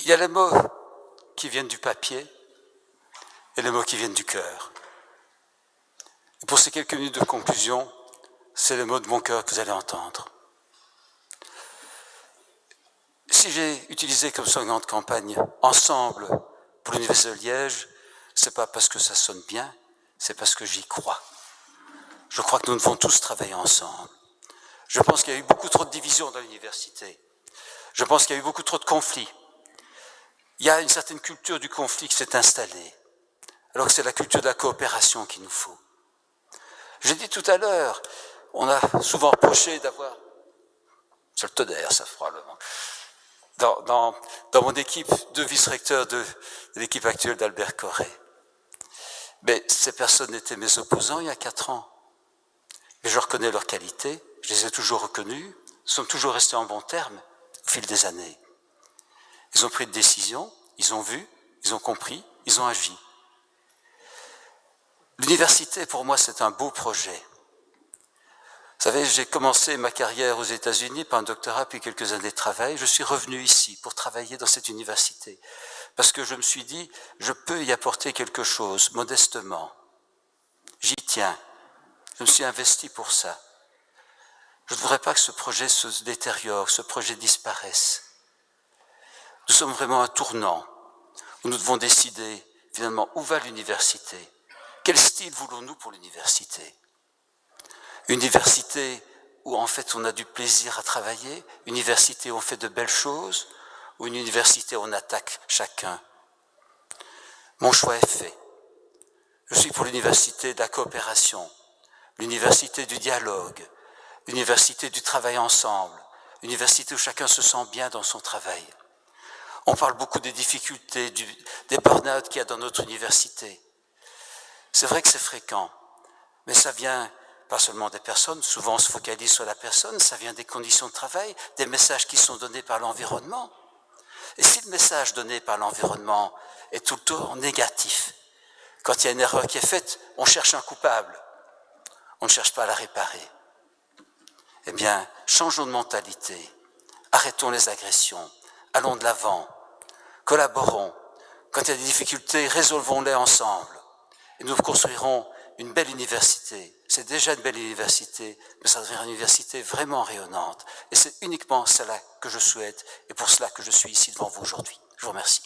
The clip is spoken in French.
Il y a les mots qui viennent du papier et les mots qui viennent du cœur. Et pour ces quelques minutes de conclusion, c'est les mots de mon cœur que vous allez entendre. Si j'ai utilisé comme slogan de campagne « Ensemble pour l'Université de Liège », c'est pas parce que ça sonne bien, c'est parce que j'y crois. Je crois que nous devons tous travailler ensemble. Je pense qu'il y a eu beaucoup trop de divisions dans l'université. Je pense qu'il y a eu beaucoup trop de conflits. Il y a une certaine culture du conflit qui s'est installée, alors que c'est la culture de la coopération qu'il nous faut. J'ai dit tout à l'heure, on a souvent reproché d'avoir... C'est le tonnerre, ça, probablement. Dans mon équipe, 2 vice-recteurs de l'équipe actuelle d'Albert Corré. Mais ces personnes étaient mes opposants il y a 4 ans. Mais je reconnais leurs qualités, je les ai toujours reconnues, nous sommes toujours restés en bons termes au fil des années. Ils ont pris des décisions, ils ont vu, ils ont compris, ils ont agi. L'université, pour moi, c'est un beau projet. Vous savez, j'ai commencé ma carrière aux États-Unis par un doctorat, puis quelques années de travail. Je suis revenu ici pour travailler dans cette université. Parce que je me suis dit, je peux y apporter quelque chose, modestement. J'y tiens. Je me suis investi pour ça. Je ne voudrais pas que ce projet se détériore, que ce projet disparaisse. Nous sommes vraiment à un tournant où nous devons décider, finalement, où va l'université? Quel style voulons-nous pour l'université? Une université où en fait on a du plaisir à travailler, une université où on fait de belles choses, ou une université où on attaque chacun. Mon choix est fait. Je suis pour l'université de la coopération, l'université du dialogue, l'université du travail ensemble, l'université où chacun se sent bien dans son travail. On parle beaucoup des difficultés, des burn-out qu'il y a dans notre université. C'est vrai que c'est fréquent, mais ça vient pas seulement des personnes, souvent on se focalise sur la personne, ça vient des conditions de travail, des messages qui sont donnés par l'environnement. Et si le message donné par l'environnement est tout le temps négatif, quand il y a une erreur qui est faite, on cherche un coupable, on ne cherche pas à la réparer. Eh bien, changeons de mentalité, arrêtons les agressions, allons de l'avant, collaborons. Quand il y a des difficultés, résolvons-les ensemble. Et nous construirons une belle université. C'est déjà une belle université, mais ça devient une université vraiment rayonnante. Et c'est uniquement cela que je souhaite, et pour cela que je suis ici devant vous aujourd'hui. Je vous remercie.